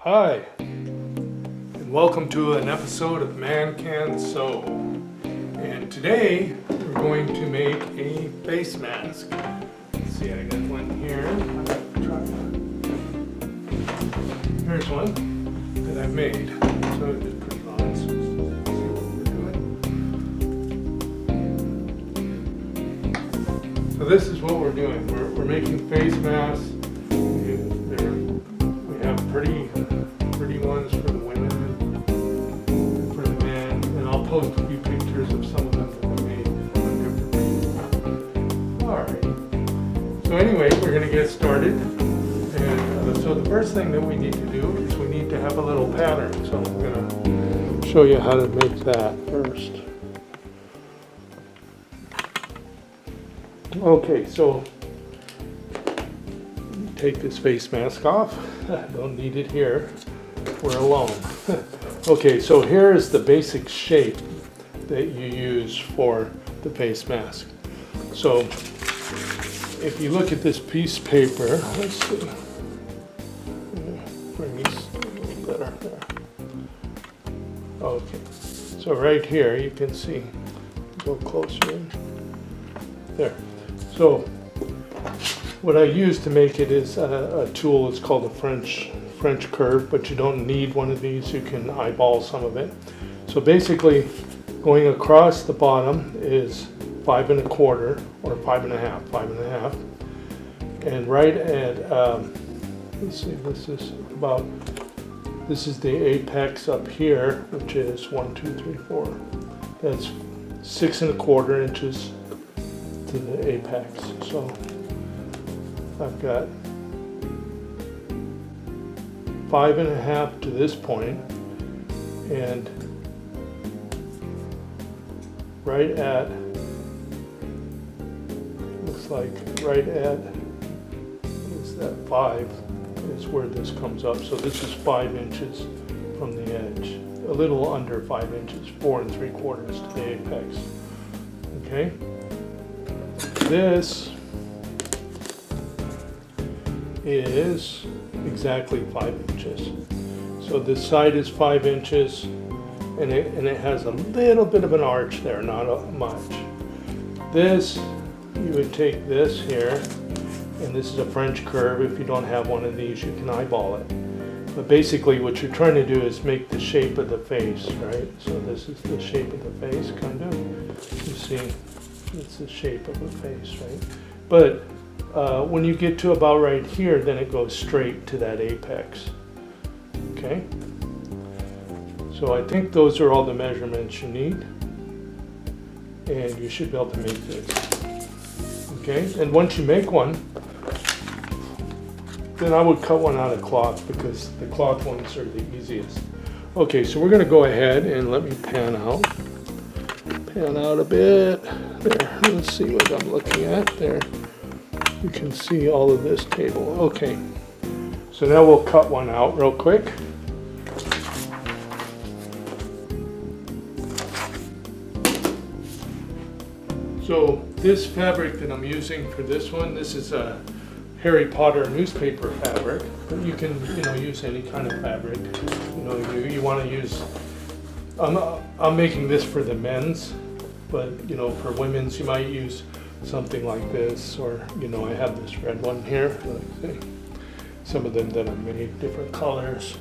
Hi, and welcome to an episode of Man Can Sew. And today we're going to make a face mask. Let's see, I got one here. Here's one that I made. So I just put it on. So see what we're doing. So this is what we're doing. We're making face masks. We have pretty ones for the women and for the men, and I'll post a few pictures of some of them that I made on different people. Alright, so anyway, we're going to get started, and so the first thing that we need to do is we need to have a little pattern, so I'm going to show you how to make that first. Okay, so take this face mask off. I don't need it here. We're alone. Okay, so here is the basic shape that you use for the face mask. So if you look at this piece of paper, let's see. Bring these a little better there. Okay, so right here you can see. Go closer in. There. So what I use to make it is a tool. It's called a French curve, but you don't need one of these. You can eyeball some of it. So basically, going across the bottom is 5 1/4 or 5 1/2, and right at let's see, this is the apex up here, which is 1, 2, 3, 4. That's 6 1/4 inches to the apex. So I've got 5 1/2 to this point, and right at, looks like right at, is that 5 is where this comes up. So this is 5 inches from the edge, a little under 5 inches, 4 3/4 to the apex. Okay, this is exactly 5 inches. So this side is 5 inches, and it has a little bit of an arch there, not much. This, you would take this here, and this is a French curve. If you don't have one of these, you can eyeball it. But basically what you're trying to do is make the shape of the face, right? So this is the shape of the face, kind of. You see, it's the shape of the face, right? But when you get to about right here, then it goes straight to that apex. Okay? So I think those are all the measurements you need. And you should be able to make this. Okay? And once you make one, then I would cut one out of cloth, because the cloth ones are the easiest. Okay, so we're going to go ahead and let me pan out. Pan out a bit. There. Let's see what I'm looking at there. You can see all of this table. Okay, so now we'll cut one out real quick. So this fabric that I'm using for this one, this is a Harry Potter newspaper fabric, but you can, use any kind of fabric. You want to use. I'm making this for the men's, but for women's you might use something like this, or I have this red one here. Let's see. Some of them that I made different colors.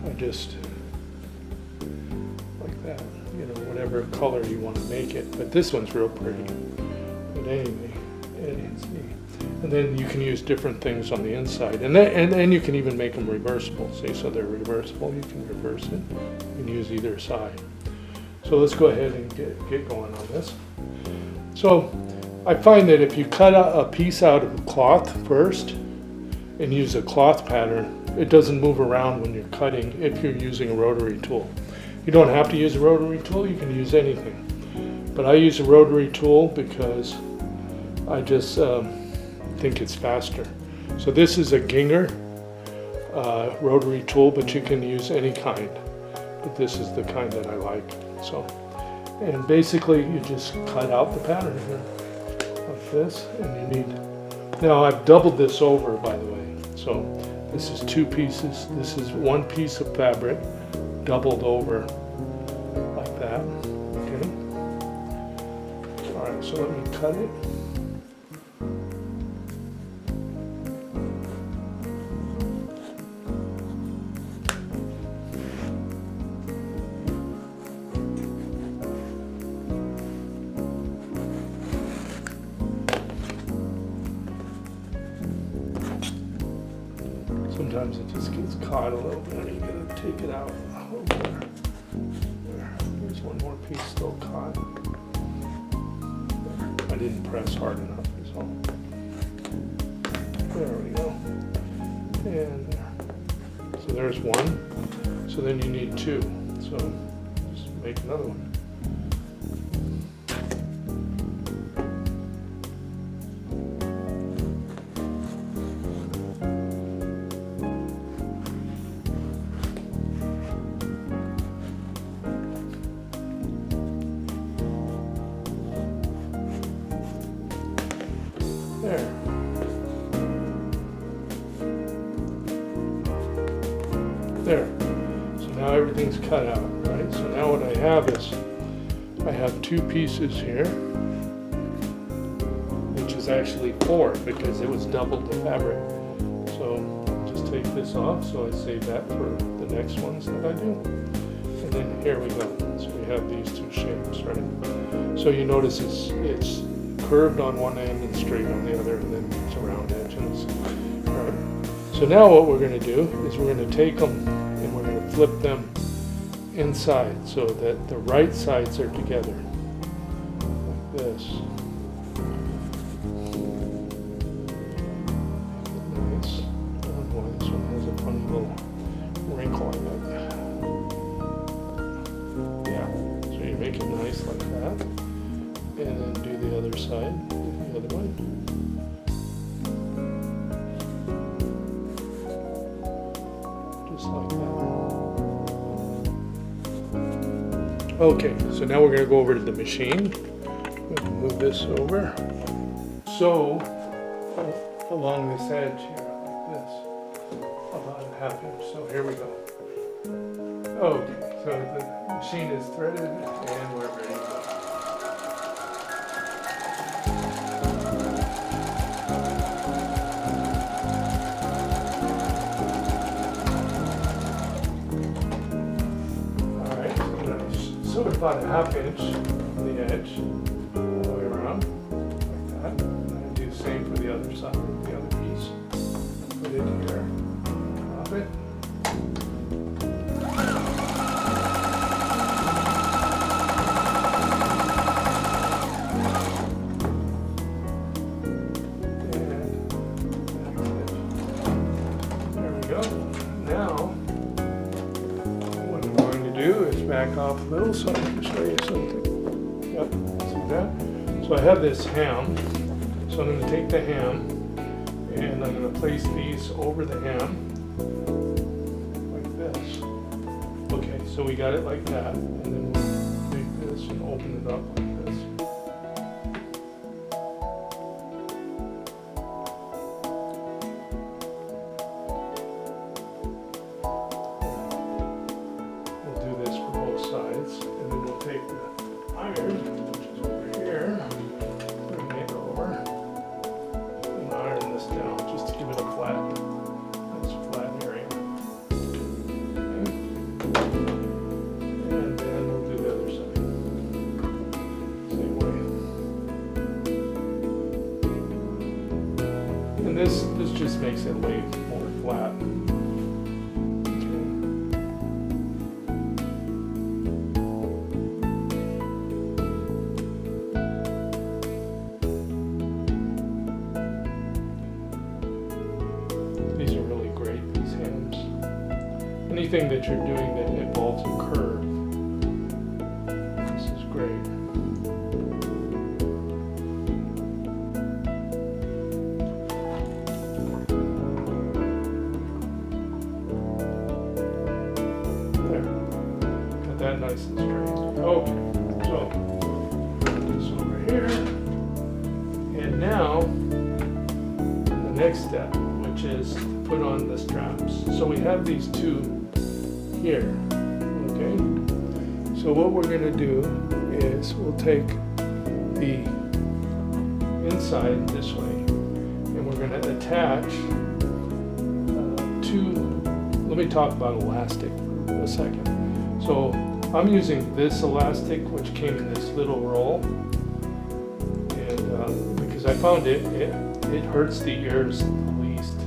I just like that, whatever color you want to make it. But this one's real pretty. But anyway, and then you can use different things on the inside, and you can even make them reversible. See, so they're reversible. You can reverse it. You can use either side. So let's go ahead and get going on this. So I find that if you cut a piece out of cloth first and use a cloth pattern, it doesn't move around when you're cutting if you're using a rotary tool. You don't have to use a rotary tool, you can use anything. But I use a rotary tool because I just think it's faster. So this is a Gingher rotary tool, but you can use any kind. But this is the kind that I like. So, and basically you just cut out the pattern here. Like this, and you need, now I've doubled this over, by the way, so This is 2 pieces. This is 1 piece of fabric doubled over like that. Okay. All right, so let me cut it. Sometimes it just gets caught a little bit and you gotta take it out. There. There's 1 more piece still caught. I didn't press hard enough, is all. There we go. And there. So there's 1. So then you need 2. So just make another one. There. There. So now everything's cut out, right? So now what I have is, I have 2 pieces here, which is actually 4 because it was double the fabric. So just take this off, so I save that for the next ones that I do. And then here we go. So we have these 2 shapes, right? So you notice it's curved on one end and straight on the other, and then it's a round edge. All right. So now what we're going to do is we're going to take them and we're going to flip them inside so that the right sides are together, like this. Nice. Oh boy, this one has a funny little wrinkle in it. Yeah. So you make it nice like that. And then do the other side, the other way. Just like that. Okay, so now we're going to go over to the machine. We'll move this over. So, along this edge here, like this, about a ½ inch. So here we go. Okay, so the machine is threaded and we're ready to go. So about a ½ inch from the edge, all the way around, like that. And I do the same for the other side, the other piece. Put it here, drop it. And there we go. Now, back off a little so I can show you something. Yep, see that? So I have this ham. So I'm going to take the ham and I'm going to place these over the ham like this. Okay, so we got it like that, and then we'll take this and open it up like this. Sides, and then we'll take the iron, which is over here, bring it over, and iron this down just to give it a flat, nice flat area. Okay. And then we'll do the other side, same way. And this just makes it lay more flat. These are really great, these hams. Anything that you're doing that involves a curve, this is great. There, got that nice and straight. Okay, so put this over here. And now, the next step, which is to put on the straps. So we have these two here, okay? So what we're gonna do is we'll take the inside this way and we're gonna attach let me talk about elastic for a second. So I'm using this elastic, which came in this little roll, and because I found it hurts the ears the least.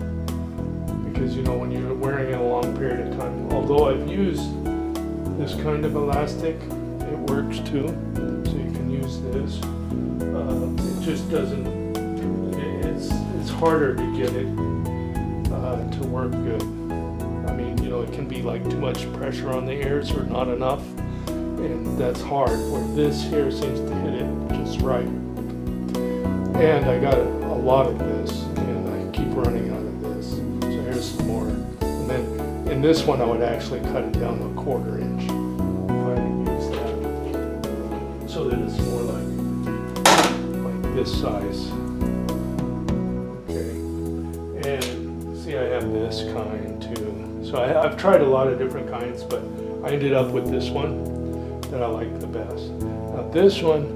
Because when you're wearing it a long period of time, although I've used this kind of elastic, it works too. So you can use this. It just doesn't. It's harder to get it to work good. I mean, it can be like too much pressure on the ears or not enough, and that's hard. Where this here seems to hit it just right. And I got a lot of this, and I keep running out of this. So here's some more. And then in this one, I would actually cut it down to 1/4 inch if I use that, so that it's more like this size. Okay, and see, I have this kind too. So I've tried a lot of different kinds, but I ended up with this one that I like the best. Now this one,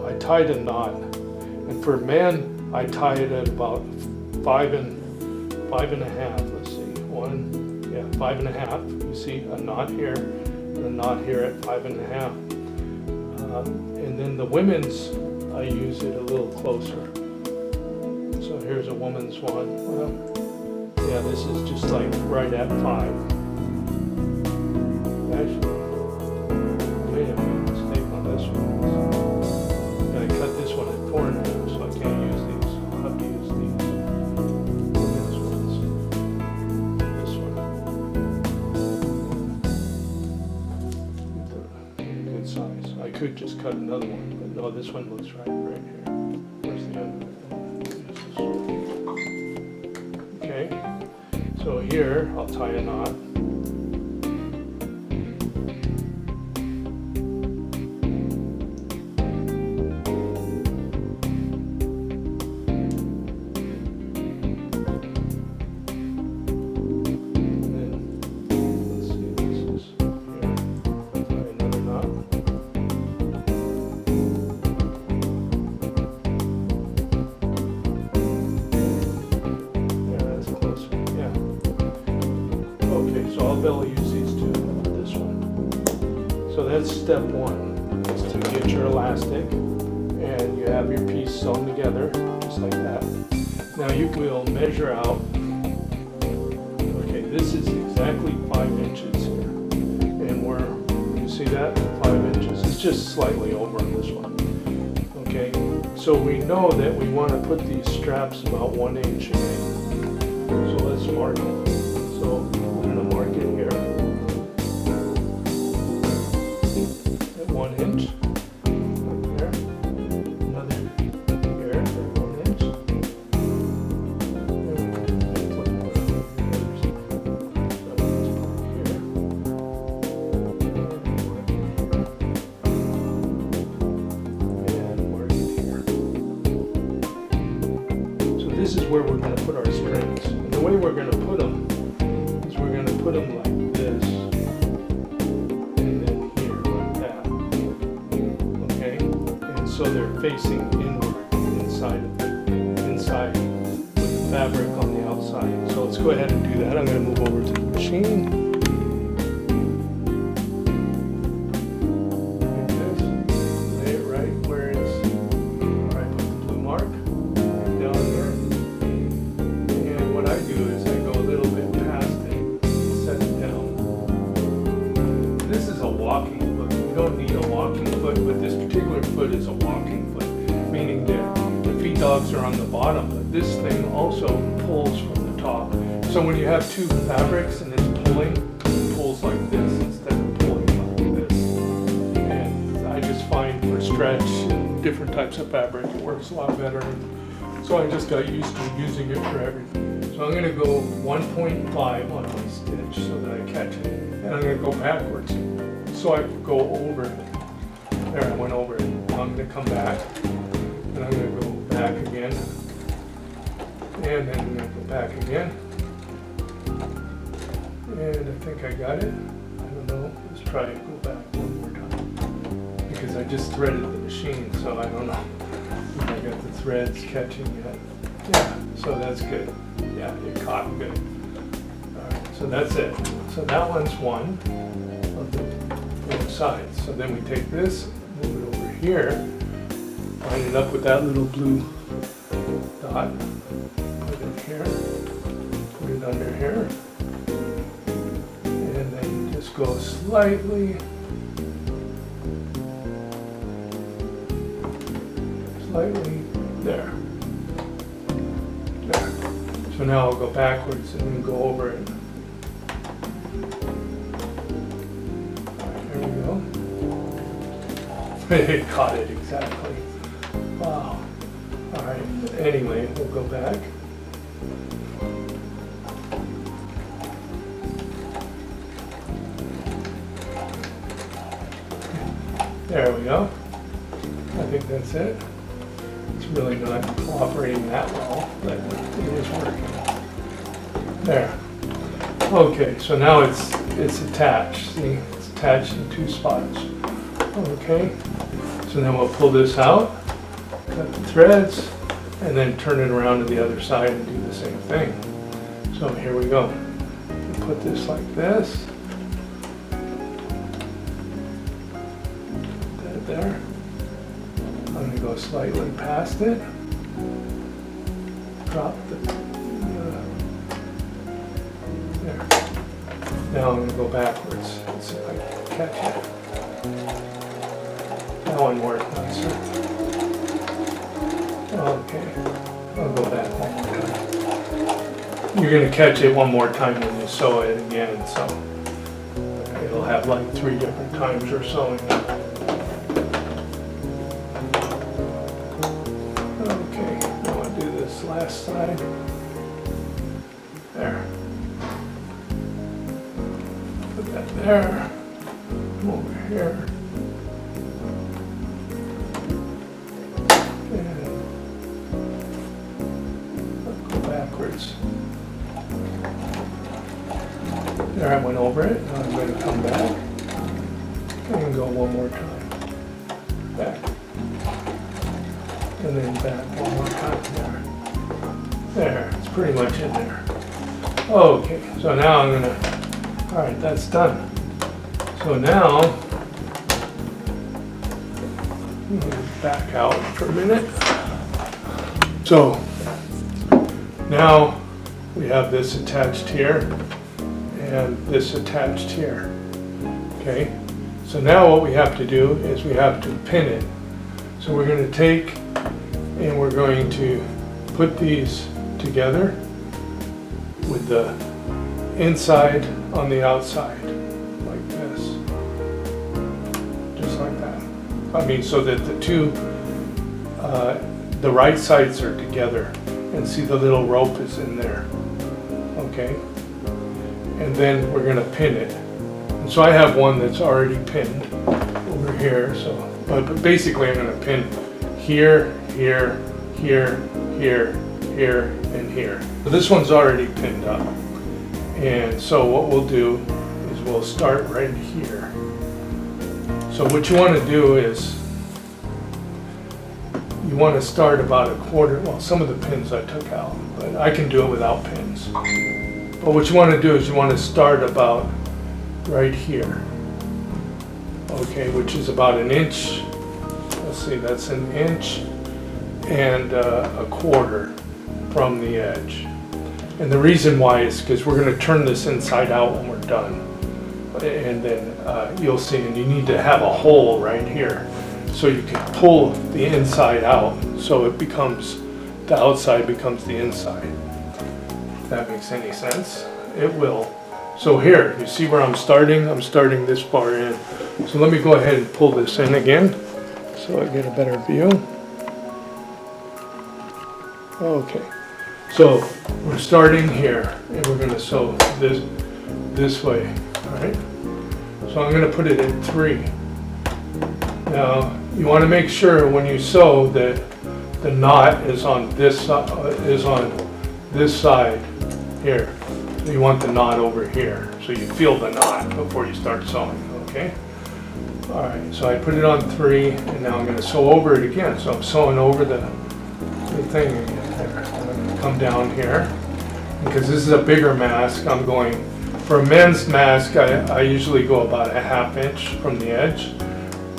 I tied a knot, and for men, I tie it at about 5 and a half. Let's see, 5 and a half. You see a knot here and a knot here at 5 and a half. And then the women's, I use it a little closer. So here's a woman's one. Well, yeah, this is just like right at 5. Actually, I made a mistake on this one. And I cut this one at 4 and a half, so I can't use these. I'll have to use these. This one's this one. Good size. I could just cut another one, but no, this one looks right here. Where's the other one? Okay. So here, I'll tie a knot. And then, let's see, this is here. I'll tie another knot. Yeah, that's close. Yeah. Okay, so I'll be able to use these two with this one. So that's step 1, is to get your elastic, and you have your piece sewn together, just like that. Now you will measure out, okay, this is exactly 5 inches here. And you see that, 5 inches, it's just slightly over on this one. Okay, so we know that we want to put these straps about 1 inch away. So let's mark it. So we're going to mark it here at 1 inch, like there. Another here at 1 inch. And mark it here. So this is where we're going to put our strings. And the way we're going to put them is we're going to put them like this, and then here like that. Okay? And so they're facing inward, inside with the fabric on the outside. So let's go ahead and do that. I'm going to move over to the machine. Like this. Lay it right where where I put the blue mark down there. And what I do is I go a little bit past it, set it down. This is a walking foot. You don't need a walking foot, but this particular foot is a walking foot, meaning that the feed dogs are on the bottom, but this thing also pulls from the top. So when you have two fabrics and it's pulling, it pulls like this instead of pulling like this. And I just find for stretch and different types of fabric, it works a lot better. So I just got used to using it for everything. So I'm going to go 1.5 on my stitch so that I catch it. And I'm going to go backwards so I can go over it. There, I went over it. Now I'm going to come back, and I'm going to go back again. And then I'm going to go back again. And I think I got it. I don't know. Let's try and go back one more time. Because I just threaded the machine, so I don't know if I got the threads catching yet. Yeah, so that's good. Yeah, it caught good. All right, so that's it. So that one's one of the four sides. So then we take this, move it over here, line it up with that little blue dot, put it here, put it under here, and then just go slightly there. There. So now I'll go backwards and then go over it. Alright, here we go. It caught it exactly. Wow. Alright, anyway, we'll go back. There we go. I think that's it. It's really not cooperating that well, but it is working. There. Okay, so now it's attached. See, it's attached in two spots. Okay, so then we'll pull this out, cut the threads, and then turn it around to the other side and do the same thing. So here we go. We'll put this like this. Put that there. I'm going to go slightly past it. Drop the there. Now I'm going to go backwards. Let's see if I can catch it. That one worked nicer. Okay, I'll go back one more time. You're going to catch it one more time when you sew it again, so it'll have like 3 different times you're sewing it. Okay, now I'll do this last side. There. Put that there. Come over here. There, I went over it. Now I'm going to come back and go one more time. Back. And then back one more time there. There, it's pretty much in there. Okay, so now I'm going to, all right, that's done. So now, I'm going to back out for a minute. So now we have this attached here and this attached here. Okay, so now what we have to do is we have to pin it. So we're going to take and we're going to put these together with the inside on the outside like this, just like that. I mean, so that the two the right sides are together, and see the little rope is in there. Okay, and then we're going to pin it. And so I have one that's already pinned over here. So, but basically I'm going to pin here, here, here, here, here, and here. So this one's already pinned up. And so what we'll do is we'll start right here. So what you want to do is you want to start about a quarter. Well, some of the pins I took out, but I can do it without pins. But what you want to do is you want to start about right here. Okay, which is about an inch. Let's see, that's an inch and a quarter from the edge. And the reason why is because we're going to turn this inside out when we're done. And then you'll see, and you need to have a hole right here so you can pull the inside out so it becomes, the outside becomes the inside. If that makes any sense, it will. So here, you see where I'm starting? I'm starting this far in. So let me go ahead and pull this in again so I get a better view. Okay, so we're starting here and we're going to sew this way, all right? So I'm going to put it at 3. Now, you want to make sure when you sew that the knot is on this, is on this side here. You want the knot over here, so you feel the knot before you start sewing, okay? All right, so I put it on 3, and now I'm going to sew over it again. So I'm sewing over the thing again there. I'm going to come down here, because this is a bigger mask. I'm going, for a men's mask, I usually go about a 1/2 inch from the edge,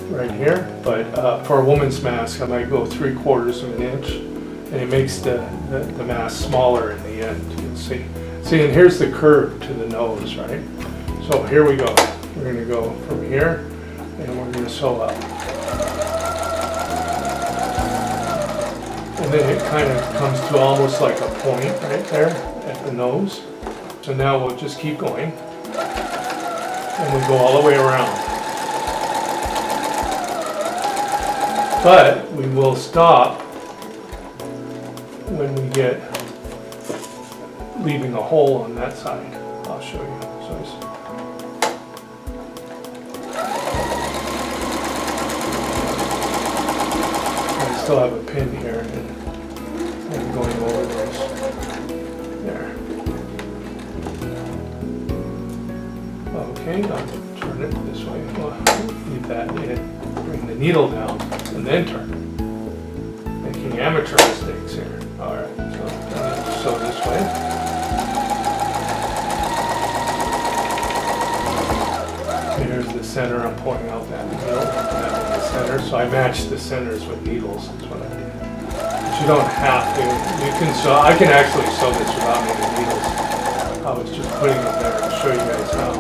right here. But for a woman's mask, I might go 3/4 of an inch, and it makes the mask smaller in the end, you can see. See, and here's the curve to the nose, right? So here we go. We're going to go from here, and we're going to sew up. And then it kind of comes to almost like a point right there at the nose. So now we'll just keep going, and we'll go all the way around. But we will stop when we get leaving a hole on that side. I'll show you. So I still have a pin here, and I'm going over this. There. Okay, I'll turn it this way. Well, leave that in. Bring the needle down, and then turn it. Making amateur mistakes here. All right, so sew this way. Here's the center. I'm pulling out that needle. That's the center. So I matched the centers with needles. That's what I did. But you don't have to. You can sew. I can actually sew this without any needles. I was just putting it there to show you guys how.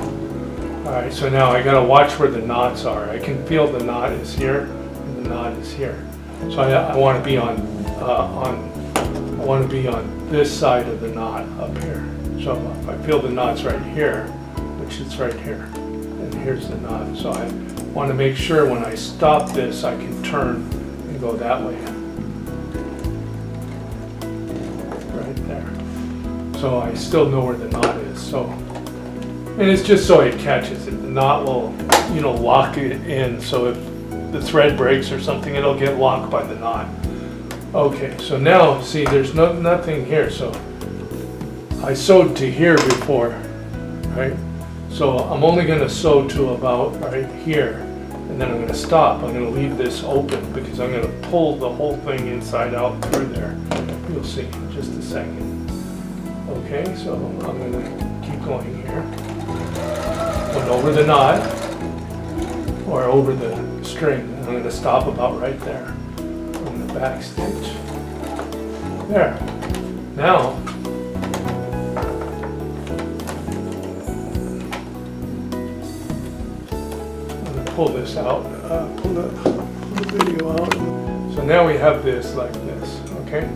All right. So now I got to watch where the knots are. I can feel the knot is here, and the knot is here. So I want to be on this side of the knot up here. So if I feel the knot's right here, which is right here. And here's the knot. So I want to make sure when I stop this, I can turn and go that way. Right there. So I still know where the knot is. So, and it's just so it catches it. The knot will, lock it in. So if the thread breaks or something, it'll get locked by the knot. Okay, so now, see, there's nothing here. So I sewed to here before, right? So I'm only going to sew to about right here, and then I'm going to stop. I'm going to leave this open because I'm going to pull the whole thing inside out through there. You'll see in just a second. Okay, so I'm going to keep going here. Going over the knot, or over the string. I'm going to stop about right there. I'm going to back stitch. There. Now, pull this out, pull the video out. So now we have this like this, okay?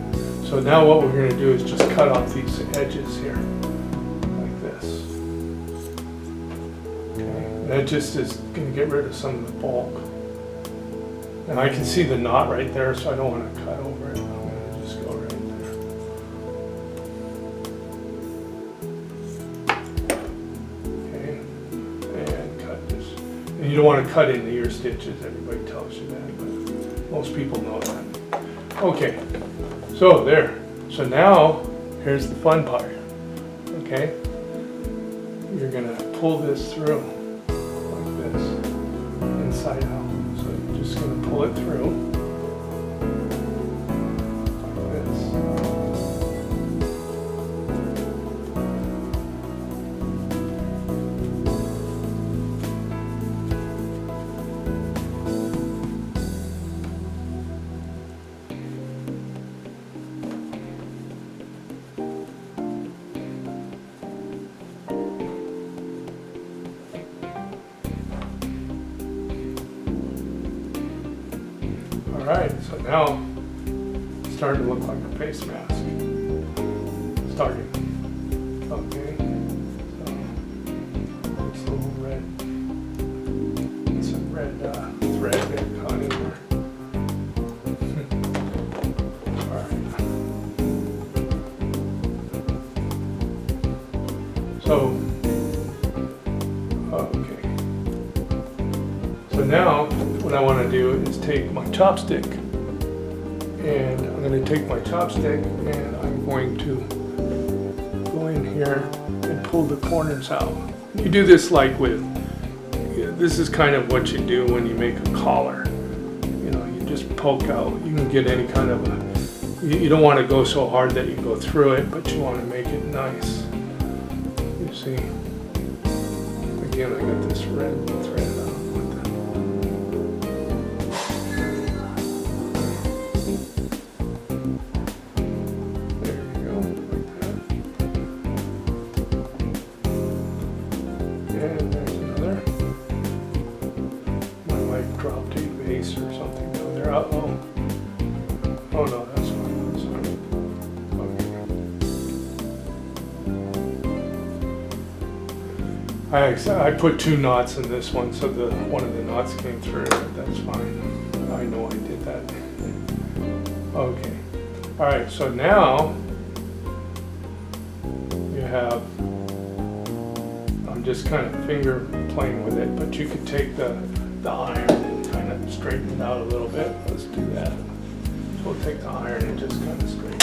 So now what we're going to do is just cut off these edges here, like this. Okay, that just is going to get rid of some of the bulk. And I can see the knot right there, so I don't want to cut over it. I'm going to just go right there. Okay, and cut this. And you don't want to cut into your stitches, everybody tells you that, but most people know that. Okay, so there. So now, here's the fun part, okay? You're gonna pull this through, like this, inside out. So you're just gonna pull it through, like this. Alright, so now it's starting to look like a face mask. Starting. Okay. So it's a little red. It's a red thread there caught in there. Alright. So, okay. So now what I want to do is take my chopstick, and I'm going to take my chopstick and I'm going to here and pull the corners out. You do this like with, this is kind of what you do when you make a collar. You know, you just poke out. You can get any kind of a, you don't want to go so hard that you go through it, but you want to make it nice. You see, again, I got this red thread on. And there's another. My wife dropped a vase or something down there. Uh-oh. Oh no, that's fine. That's fine. Okay. I put 2 knots in this one, so one of the knots came through, but that's fine. I know I did that. Okay. All right, so now you have, I'm just kind of finger playing with it, but you could take the iron and kind of straighten it out a little bit. Let's do that. So we'll take the iron and just kind of straighten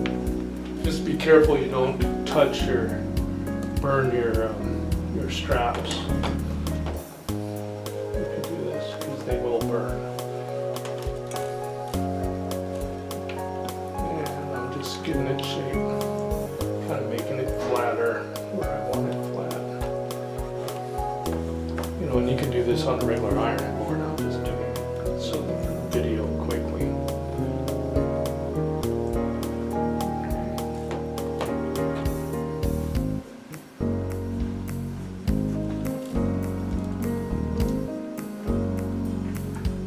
it. Just be careful you don't burn your straps if you do this, because they will burn. And I'm just giving it shape, kind of making it flatter where I want it flat. You know, and you can do this on a regular iron board. I'm just doing some video quickly.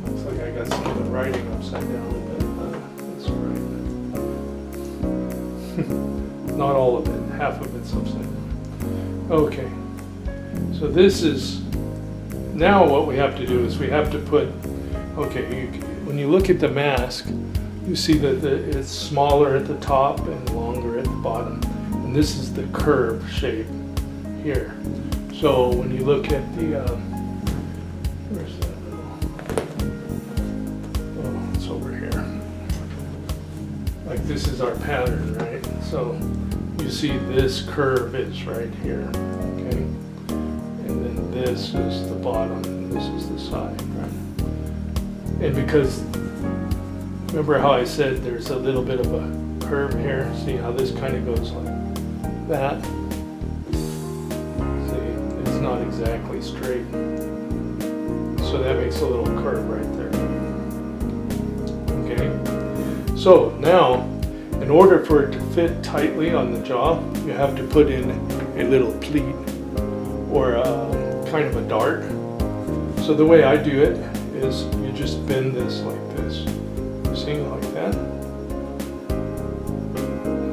Looks like I got some of the writing upside down, but that's all right. Not all of it, half of it's upside down. Okay, so this is, now what we have to do is we have to put, okay, when you look at the mask, you see that it's smaller at the top and longer at the bottom. And this is the curve shape here. So when you look at the, where's that? Oh, it's over here. Like this is our pattern, right? So you see this curve is right here, okay? And then this is the bottom, and this is the side, right? And because, remember how I said there's a little bit of a curve here? See how this kind of goes like that? See, it's not exactly straight. So that makes a little curve right there. Okay? So now, in order for it to fit tightly on the jaw, you have to put in a little pleat or kind of a dart. So the way I do it is you just bend this like this. You see, like that.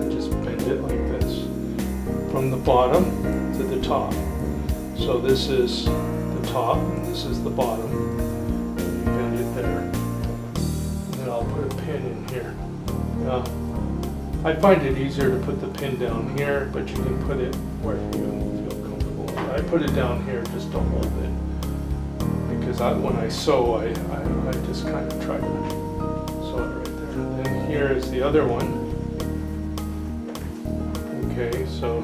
I just bend it like this from the bottom to the top. So this is the top and this is the bottom. And you bend it there. And then I'll put a pin in here. I find it easier to put the pin down here, but you can put it where you feel comfortable. I put it down here just to hold it, because when I sew, I just kind of try to sew it right there. And then here is the other one. Okay, so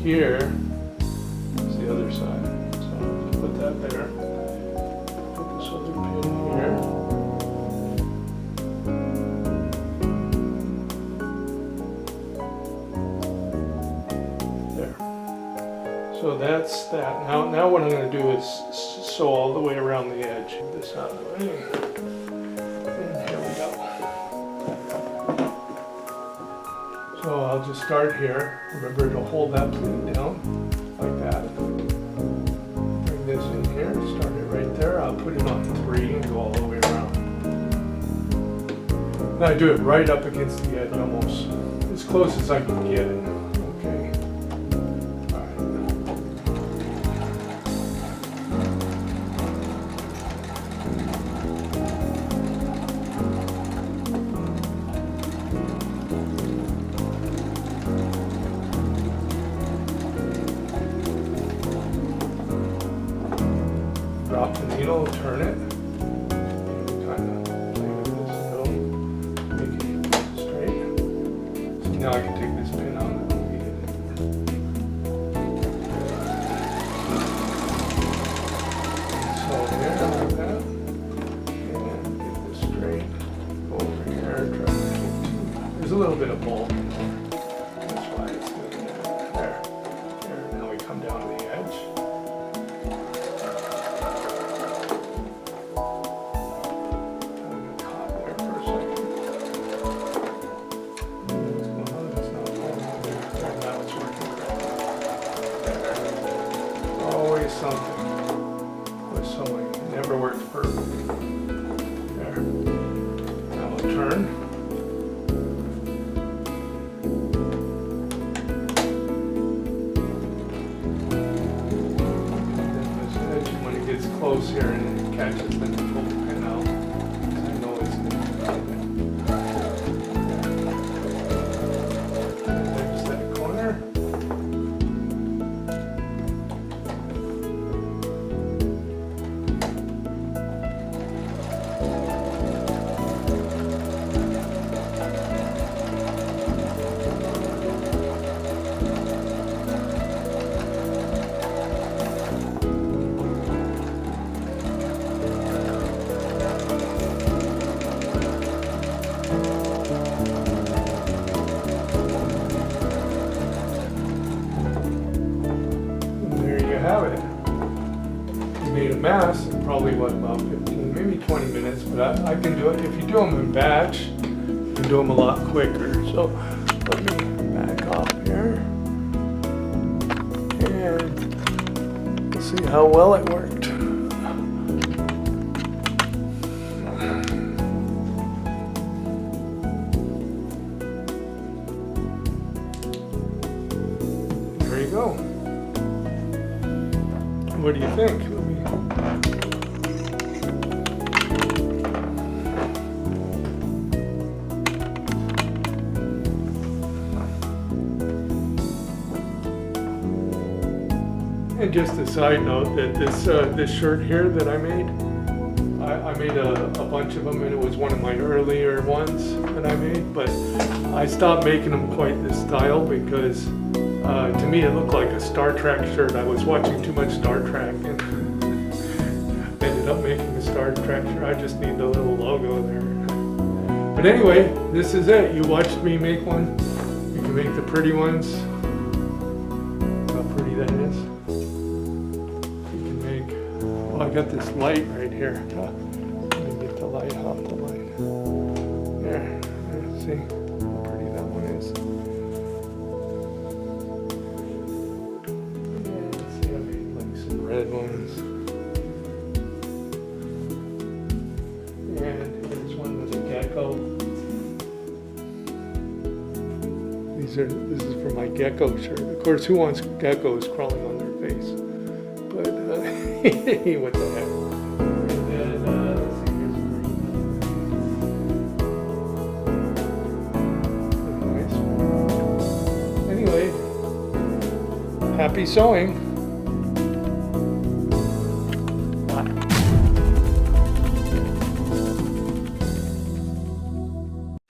here is the other side. So I'll just put that there. Put this other pin here. So that's that. Now what I'm going to do is sew all the way around the edge. Get this out of the way. And here we go. So I'll just start here. Remember to hold that pleat down like that. Bring this in here. Start it right there. I'll put it on 3 and go all the way around. Now I do it right up against the edge, almost as close as I can get it. Drop the needle, turn it, kind of play with this, make it straight. So now I can take this pin out and it'll be little bit of bulb in there. That's why it's doing that. There. There. Now we come down to the edge. I'm gonna caught there for a second. What's going on? It's not falling there. There, now it's working correctly. There. Always something with sewing. It never works perfectly. There. Now we'll turn. Close here and it catches, then you pull the pin out. I know it's going to there's that corner. Have it. You made a mess in probably what, about 15, maybe 20 minutes, but I can do it. If you do them in batch, you can do them a lot quicker. So let me back off here and we'll see how well it worked. There you go. What do you think? And just a side note that this shirt here that I made a bunch of them, and it was one of my earlier ones that I made, but I stopped making them quite this style because to me it looked like a Star Trek shirt. I was watching too much Star Trek and ended up making a Star Trek shirt. I just need the little logo there. But anyway, this is it. You watched me make one. You can make the pretty ones. How pretty that is. You can make, oh, I got this light right here. Let me get the light off the light. There, see how pretty that one is. Red ones. And here's one with a gecko. This is for my gecko shirt. Of course, who wants geckos crawling on their face? But what the heck? And then let's see, here's nice one. Anyway, happy sewing.